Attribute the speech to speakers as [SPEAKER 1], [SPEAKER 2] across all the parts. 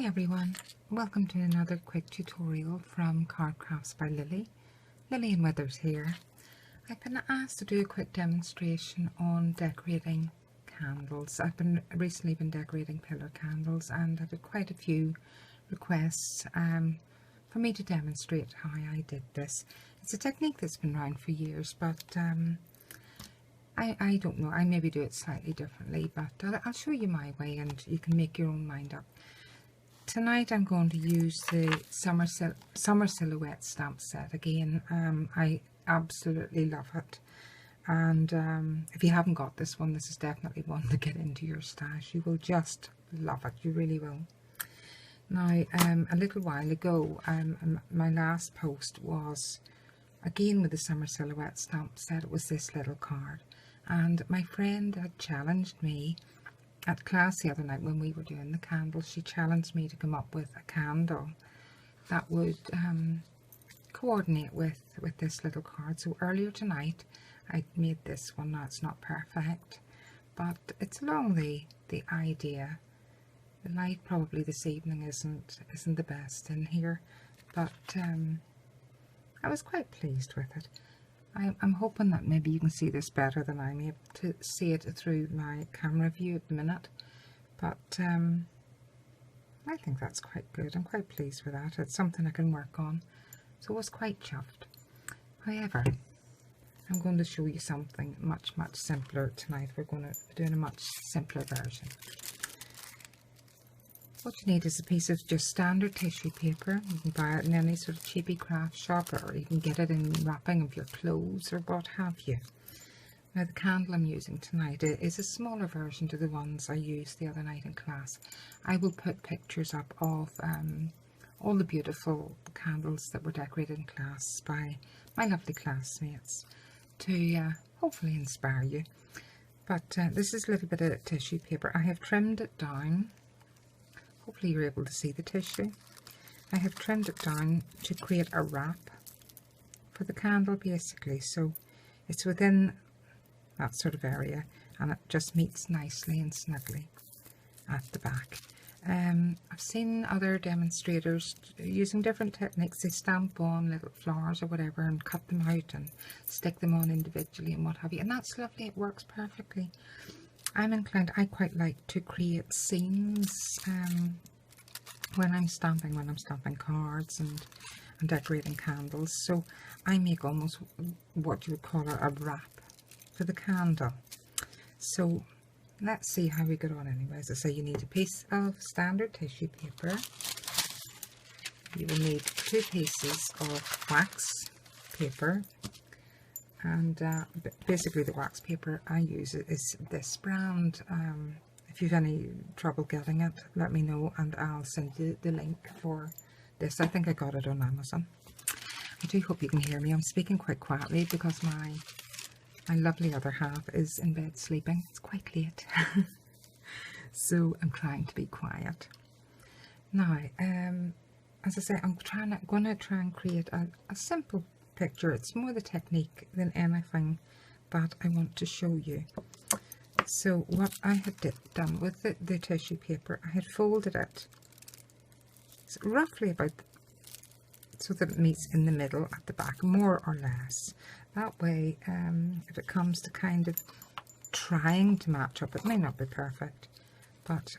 [SPEAKER 1] Hi everyone, welcome to another quick tutorial from Card Crafts by Lily. Lillian Withers here. I've been asked to do a quick demonstration on decorating candles. I've recently been decorating pillar candles and I've had quite a few requests for me to demonstrate how I did this. It's a technique that's been around for years, but I don't know, I maybe do it slightly differently, but I'll show you my way and you can make your own mind up. Tonight I'm going to use the Summer Silhouette stamp set again. I absolutely love it, and if you haven't got this one, this is definitely one to get into your stash. You will just love it, you really will. Now a little while ago, my last post was again with the Summer Silhouette stamp set. It was this little card, and my friend had challenged me at class the other night when we were doing the candles. She challenged me to come up with a candle that would coordinate with this little card. So earlier tonight I made this one. Now it's not perfect, but it's along the idea. The light probably this evening isn't the best in here, but I was quite pleased with it. I'm hoping that maybe you can see this better than I'm able to see it through my camera view at the minute, but I think that's quite good. I'm quite pleased with that. It's something I can work on, so I was quite chuffed. However, I'm going to show you something much simpler tonight. We're going to be doing a much simpler version. What you need is a piece of just standard tissue paper. You can buy it in any sort of cheapy craft shop, or you can get it in wrapping of your clothes or what have you. Now the candle I'm using tonight is a smaller version to the ones I used the other night in class. I will put pictures up of all the beautiful candles that were decorated in class by my lovely classmates to hopefully inspire you. But this is a little bit of tissue paper. I have trimmed it down. Hopefully you're able to see the tissue. I have trimmed it down to create a wrap for the candle basically, so it's within that sort of area and it just meets nicely and snugly at the back. I've seen other demonstrators using different techniques. They stamp on little flowers or whatever and cut them out and stick them on individually and what have you, and that's lovely, it works perfectly. I'm inclined, I quite like to create scenes when I'm stamping cards and decorating candles. So I make almost what you would call a wrap for the candle. So let's see how we get on anyway. As I say, you need a piece of standard tissue paper. You will need 2 pieces of wax paper. And basically the wax paper I use is this brand. If you've any trouble getting it, let me know and I'll send you the link for this. I think I got it on Amazon. I do hope you can hear me. I'm speaking quite quietly because my lovely other half is in bed sleeping. It's quite late. So I'm trying to be quiet. Now, as I say, I'm going to try and create a simple picture. It's more the technique than anything that I want to show you. So what I had done with the tissue paper, I had folded it roughly about so that it meets in the middle at the back, more or less. That way, if it comes to kind of trying to match up, it may not be perfect, but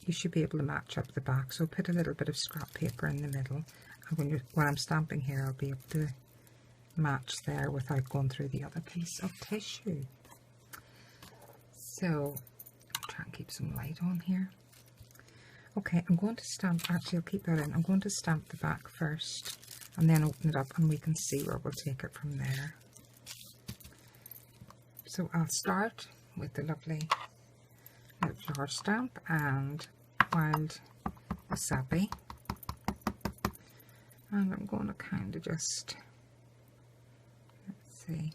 [SPEAKER 1] you should be able to match up the back. So put a little bit of scrap paper in the middle, and when I'm stamping here, I'll be able to match there without going through the other piece of tissue. So I'll try and keep some light on here. Okay, I'm going to stamp, actually I'll keep that in. I'm going to stamp the back first and then open it up and we can see where we'll take it from there. So I'll start with the lovely flower stamp and wild wasabi, and I'm going to kind of just, let's see,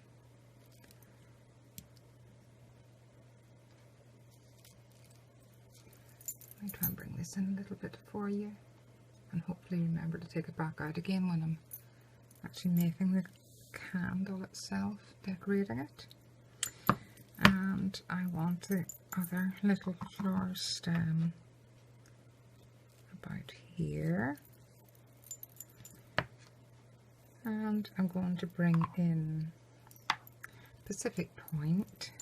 [SPEAKER 1] let me try and bring this in a little bit for you and hopefully remember to take it back out again when I'm actually making the candle itself, decorating it. And I want the other little flower stem about here. And I'm going to bring in Pacific Point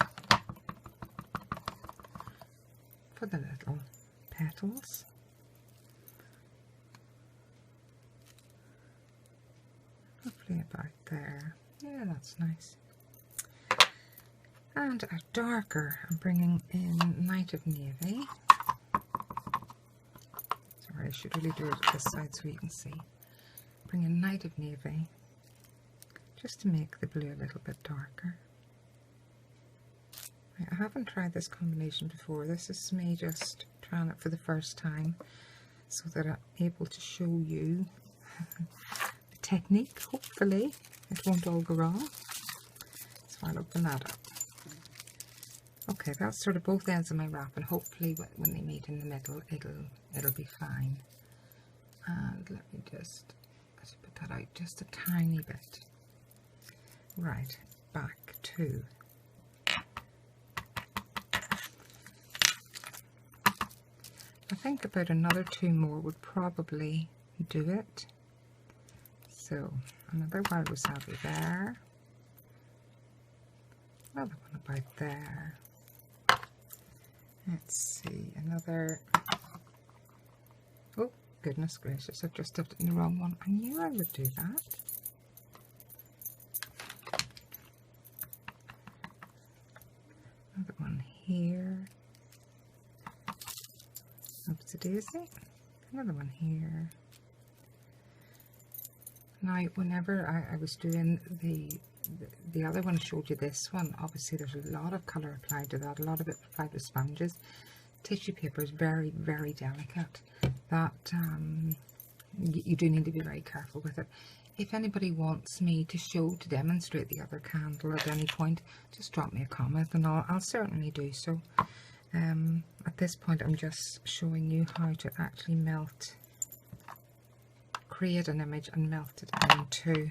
[SPEAKER 1] for the little petals. Hopefully about there. Yeah, that's nice. And a darker, I'm bringing in Night of Navy. Sorry, I should really do it this side so you can see. Bring in Night of Navy, just to make the blue a little bit darker. I haven't tried this combination before. This is me just trying it for the first time so that I'm able to show you the technique. Hopefully it won't all go wrong. So I'll open that up. Okay, that's sort of both ends of my wrap, and hopefully when they meet in the middle it'll be fine. And let me just put that out just a tiny bit. Right, back to I think about another 2 more would probably do it. So another wild wasabi there, another one about there. Let's see, another, oh goodness gracious, I've just stuffed it in the wrong one. I knew I would do that. Another one here. Oops, a daisy. Another one here. Now, whenever I was doing the other one, showed you this one, obviously there's a lot of colour applied to that, a lot of it applied with sponges. Tissue paper is very, very delicate. That you do need to be very careful with it. If anybody wants me to demonstrate the other candle at any point, just drop me a comment and I'll certainly do so. At this point I'm just showing you how to actually create an image and melt it into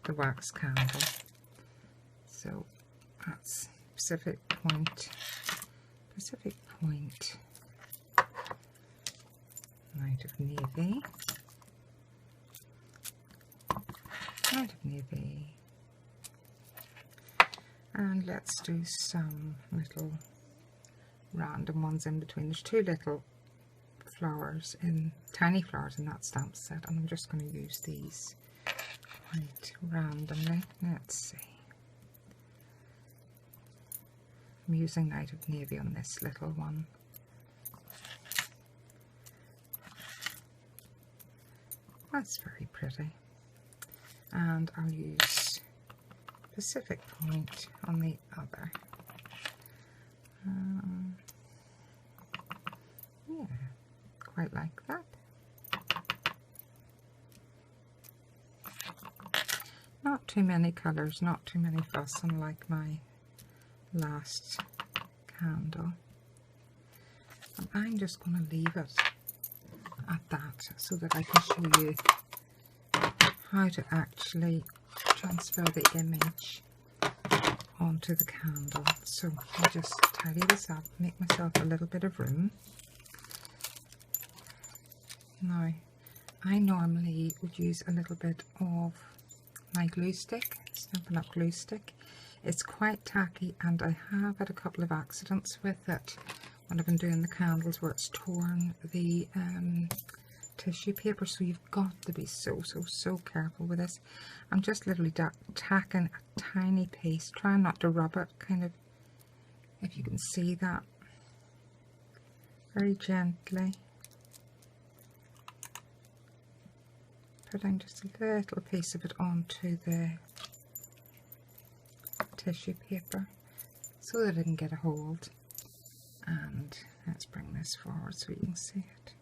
[SPEAKER 1] the wax candle. So that's Pacific Point, Night of Navy, Night of Navy, and let's do some little random ones in between. There's 2 little flowers, tiny flowers in that stamp set, and I'm just going to use these quite randomly. Let's see. I'm using Night of Navy on this little one. That's very pretty. And I'll use Pacific Point on the other. Yeah, quite like that. Not too many colours, not too many fuss, unlike my last candle. And I'm just going to leave it at that so that I can show you how to actually transfer the image onto the candle. So I'll just tidy this up, make myself a little bit of room. Now, I normally would use a little bit of my glue stick, Stampin' Up! Glue stick. It's quite tacky, and I have had a couple of accidents with it when I've been doing the candles where it's torn the tissue paper, so you've got to be so careful with this. I'm just literally tacking a tiny piece, trying not to rub it, kind of, if you can see that, very gently. Putting just a little piece of it onto the tissue paper so that it can get a hold. And let's bring this forward so you can see it.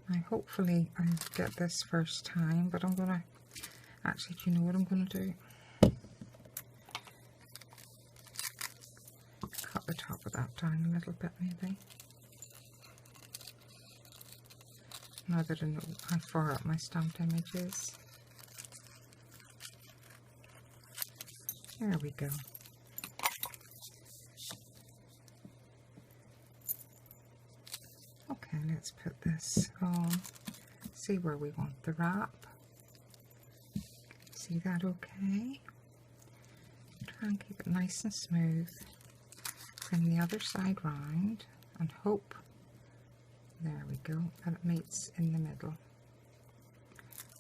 [SPEAKER 1] Now hopefully I'll get this first time, but I'm going to, actually, do you know what I'm going to do? Cut the top of that down a little bit maybe. Now that I know how far up my stamped image is. There we go. Okay. Okay, let's put this on. See where we want the wrap. See that okay? Try and keep it nice and smooth. Bring the other side round and hope, there we go, that it meets in the middle.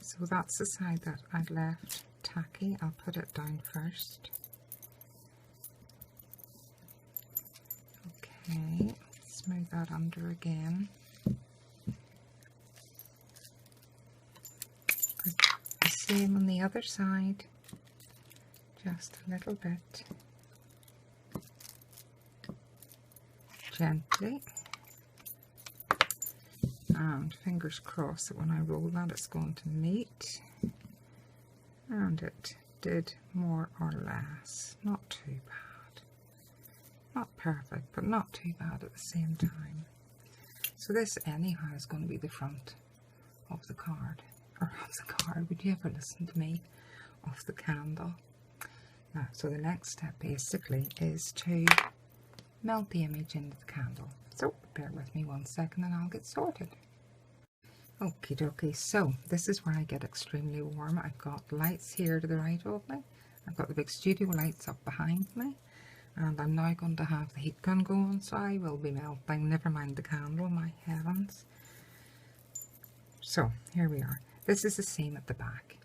[SPEAKER 1] So that's the side that I'd left tacky. I'll put it down first. Okay, smooth that under again. The same on the other side, just a little bit. Gently. And fingers crossed that when I roll that it's going to meet. And it did more or less. Not too bad. Not perfect, but not too bad at the same time. So this anyhow is going to be the front of the card. Or of the card, would you ever listen to me? Of the candle. Now, so the next step basically is to melt the image into the candle. So bear with me 1 second and I'll get sorted. Okie dokie, so this is where I get extremely warm. I've got lights here to the right of me. I've got the big studio lights up behind me. And I'm now going to have the heat gun going, so I will be melting. Never mind the candle, my heavens. So here we are. This is the same at the back.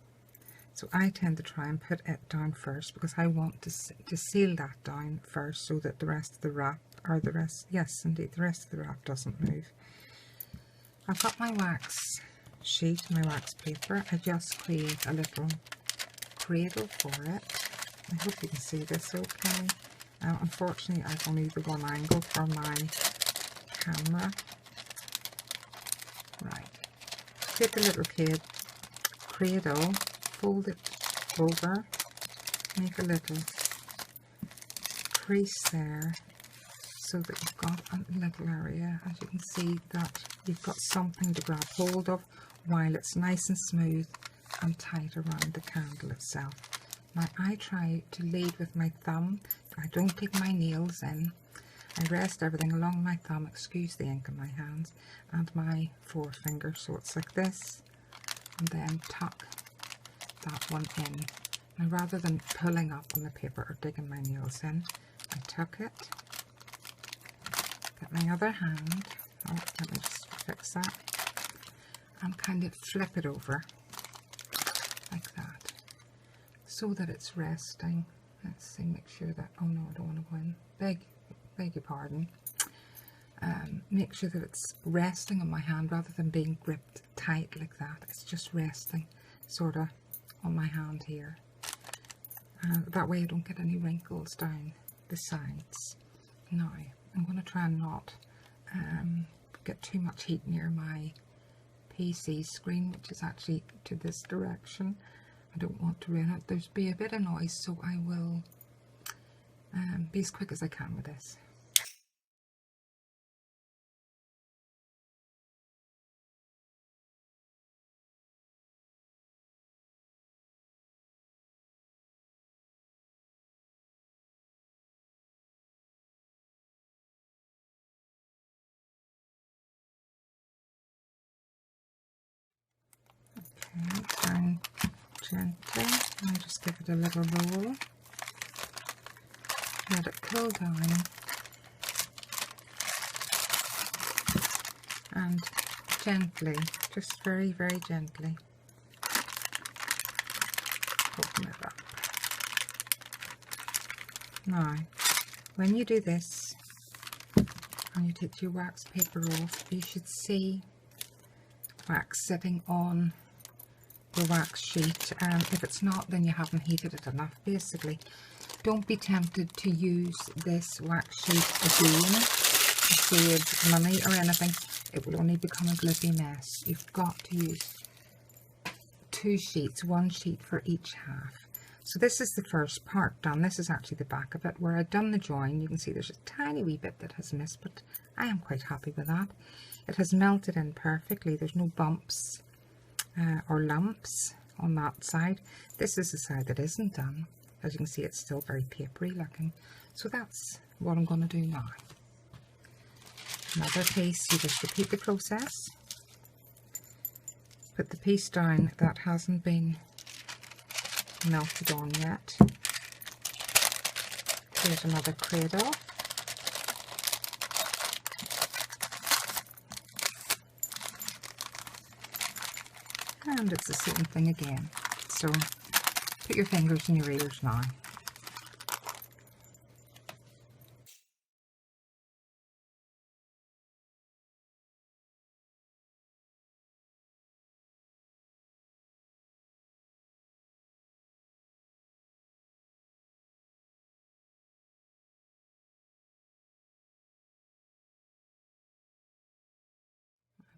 [SPEAKER 1] So I tend to try and put it down first because I want to seal that down first so that the rest of the wrap, or the rest, yes indeed, the rest of the wrap doesn't move. I've got my wax sheet, my wax paper. I just create a little cradle for it. I hope you can see this okay. Unfortunately I've only the one angle for my camera. Right. Take a little cradle, fold it over, make a little crease there so that you've got a little area, as you can see, that you've got something to grab hold of while it's nice and smooth and tight around the candle itself. Now I try to lead with my thumb. I don't take my nails in. I rest everything along my thumb, excuse the ink in my hands, and my forefinger, so it's like this, and then tuck that one in. Now rather than pulling up on the paper or digging my nails in, I tuck it, get my other hand, oh, let me just fix that, and kind of flip it over like that, so that it's resting. Let's see, make sure that, oh no, I don't want to go in, beg your pardon. Make sure that it's resting on my hand rather than being gripped tight like that. It's just resting sort of on my hand here. That way I don't get any wrinkles down the sides. Now I'm going to try and not get too much heat near my PC screen, which is actually to this direction. I don't want to ruin it. There's be a bit of noise, so I will be as quick as I can with this. Okay, turn gently, and just give it a little roll. Let it cool down, and gently, just very, very gently, open it up. Now, when you do this, and you take your wax paper off, you should see wax sitting on the wax sheet. If it's not, then you haven't heated it enough, basically. Don't be tempted to use this wax sheet again to save money or anything. It will only become a glippy mess. You've got to use 2 sheets, 1 sheet for each half. So this is the first part done. This is actually the back of it where I've done the join. You can see there's a tiny wee bit that has missed, but I am quite happy with that. It has melted in perfectly. There's no bumps or lumps on that side. This is the side that isn't done. As you can see, it's still very papery looking. So that's what I'm going to do now. Another piece, you just repeat the process. Put the piece down that hasn't been melted on yet. Here's another cradle. And it's the same thing again. So put your fingers in your ears now.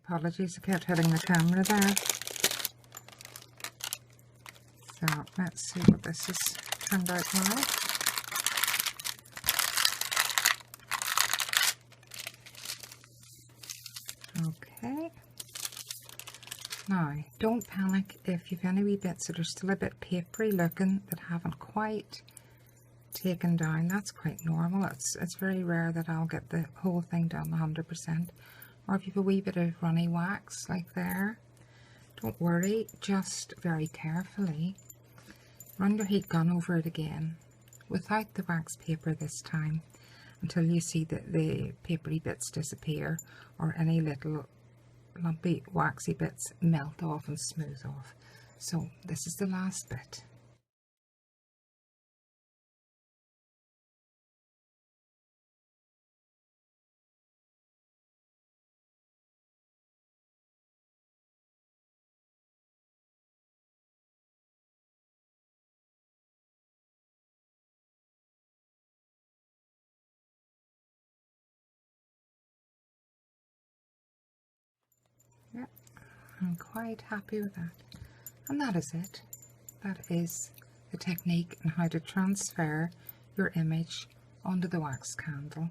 [SPEAKER 1] Apologies, I kept hitting the camera there. So let's see what this has turned out now. Okay. Now, don't panic if you've any wee bits that are still a bit papery looking that haven't quite taken down. That's quite normal. It's very rare that I'll get the whole thing done 100%. Or if you've a wee bit of runny wax like there, don't worry, just very carefully run your heat gun over it again without the wax paper this time until you see that the papery bits disappear or any little lumpy waxy bits melt off and smooth off. So this is the last bit. Yep, I'm quite happy with that. And that is it. That is the technique and how to transfer your image onto the wax candle.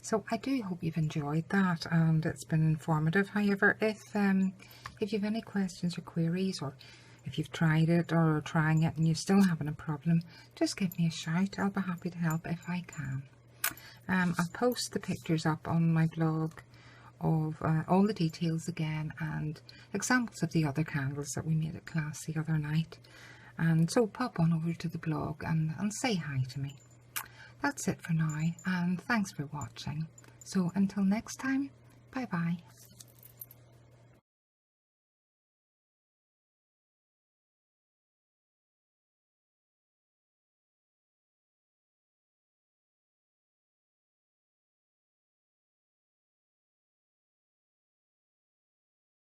[SPEAKER 1] So I do hope you've enjoyed that and it's been informative. However, if you've any questions or queries, or if you've tried it or are trying it and you're still having a problem, just give me a shout. I'll be happy to help if I can. I'll post the pictures up on my blog of all the details again and examples of the other candles that we made at class the other night. And so pop on over to the blog and say hi to me. That's it for now, and thanks for watching. So until next time, bye bye.